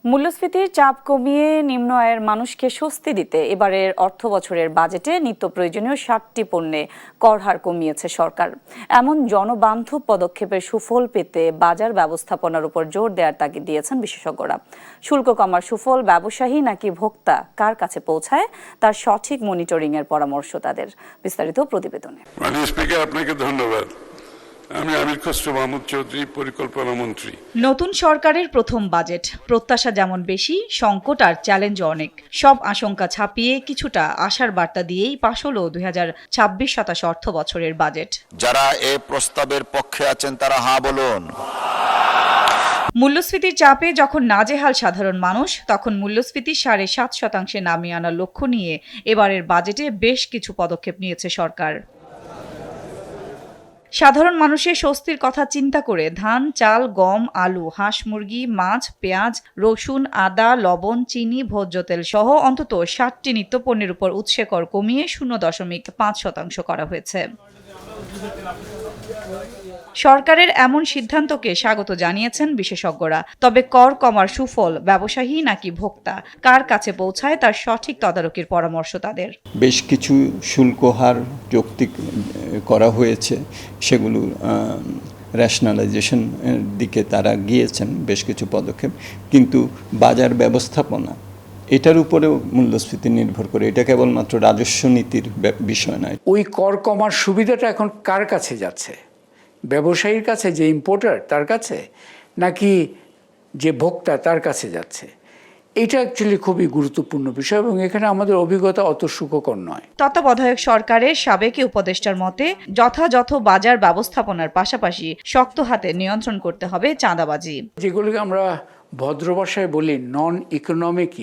মূল্যস্ফীতির চাপ কমিয়ে নিম্ন আয়ের মানুষকে স্বস্তি দিতে এবারের অর্থবছরের বাজেটে নিত্য প্রয়োজনীয় 60টি পণ্যে কর হার কমিয়েছে সরকার। এমন জনবান্ধব পদক্ষেপের সুফল পেতে বাজার ব্যবস্থাপনার উপর জোর দেওয়ার তাগিদ দিয়েছেন বিশেষজ্ঞরা। শুল্ক কমার সুফল ব্যবসায়ী নাকি ভোক্তা কার কাছে পৌঁছায় তার সঠিক মনিটরিং এর পরামর্শ তাদের। বিস্তারিত প্রতিবেদনে। মাননীয় স্পিকার, আপনাকে ধন্যবাদ। আমি আমির খসরু মাহমুদ চৌধুরী, পরিকল্পনা মন্ত্রী। নতুন সরকারের প্রথম বাজেট, প্রত্যাশা যেমন বেশি, সংকট আর চ্যালেঞ্জ অনেক। সব আশঙ্কা ছাপিয়ে কিছুটা আশার বার্তা দিয়েই পাশ হলো 2026-27 অর্থ বছরের বাজেট। যারা এই প্রস্তাবের পক্ষে আছেন তারা হ্যাঁ বলুন। মূল্যস্ফীতির চাপে যখন নাজেহাল সাধারণ মানুষ, তখন মূল্যস্ফীতি 7.5% নামিয়ে আনার লক্ষ্য নিয়ে এবারের বাজেটে বেশ কিছু পদক্ষেপ নিয়েছে সরকার। সাধারণ মানুষের স্বস্তির কথা চিন্তা করে ধান, চাল, গম, আলু, হাঁস মুরগি, মাছ, পেঁয়াজ, রসুন, আদা, লবণ, চিনি, ভোজ্য তেল সহ অন্তত 60টি নিত্যপণ্যের উপর উৎসে কর কমিয়ে 0.5% করা হয়েছে। সরকারের এমন সিদ্ধান্তকে স্বাগত জানিয়েছেন বিশেষজ্ঞরা। তবে কর কমার সুফল ব্যবসায়ী নাকি ভোক্তা কার কাছে পৌঁছায় তার সঠিক তদারকির পরামর্শ তাদের। বেশ কিছু শুল্ক হার যৌক্তিক করা হয়েছে, সেগুলো রেশনালাইজেশন দিকে তারা গিয়েছেন বেশ কিছু পদক্ষেপ, কিন্তু বাজার ব্যবস্থাপনা এটার উপরেও মূল্যস্ফীতি নির্ভর করে। এটা কেবলমাত্র রাজস্ব নীতির বিষয় নয়। ওই কর কমার সুবিধাটা এখন কার কাছে যাচ্ছে? ব্যবসায়ীর কাছে, যে ইম্পোর্টার তার কাছে, নাকি যে ভোক্তা তার কাছে যাচ্ছে? এটা অ্যাকচুয়ালি খুবই গুরুত্বপূর্ণ বিষয় এবং এখানে আমাদের অভিজ্ঞতা অত সুখকর নয়। তত্ত্বাবধায়ক সরকারের সাবেক উপদেষ্টার মতে যথাযথ বাজার ব্যবস্থাপনার পাশাপাশি শক্ত হাতে নিয়ন্ত্রণ করতে হবে চাঁদাবাজি। যেগুলোকে আমরা ভদ্র ভাষায় বলি নন ইকোনমিক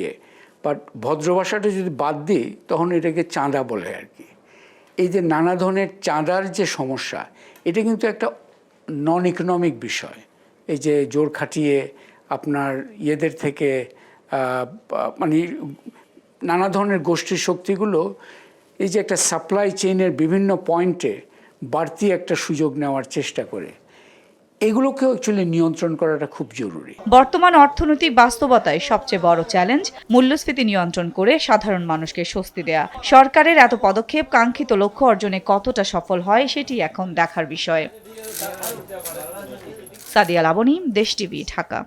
বাট ভদ্র ভাষাটা যদি বাদ দিই তখন এটাকে চাঁদা বলে আর কি। এই যে নানা ধরনের চাঁদার যে সমস্যা, এটা কিন্তু একটা নন ইকোনমিক বিষয়। এই যে জোর খাটিয়ে আপনার ইয়েদের থেকে মানে নানা ধরনের গোষ্ঠীর শক্তিগুলো এই যে একটা সাপ্লাই চেইনের বিভিন্ন পয়েন্টে বাড়তি একটা সুযোগ নেওয়ার চেষ্টা করে, এগুলোকেও অ্যাকচুয়ালি নিয়ন্ত্রণ করাটা খুব জরুরি। বর্তমান অর্থনৈতিক বাস্তবতায় সবচেয়ে বড় চ্যালেঞ্জ মূল্যস্ফীতি নিয়ন্ত্রণ করে সাধারণ মানুষকে স্বস্তি দেয়া। সরকারের এত পদক্ষেপ কাঙ্ক্ষিত লক্ষ্য অর্জনে কতটা সফল হয় সেটি এখন দেখার বিষয়। সাদিয়া লাবনী, দেশ টিভি, ঢাকা।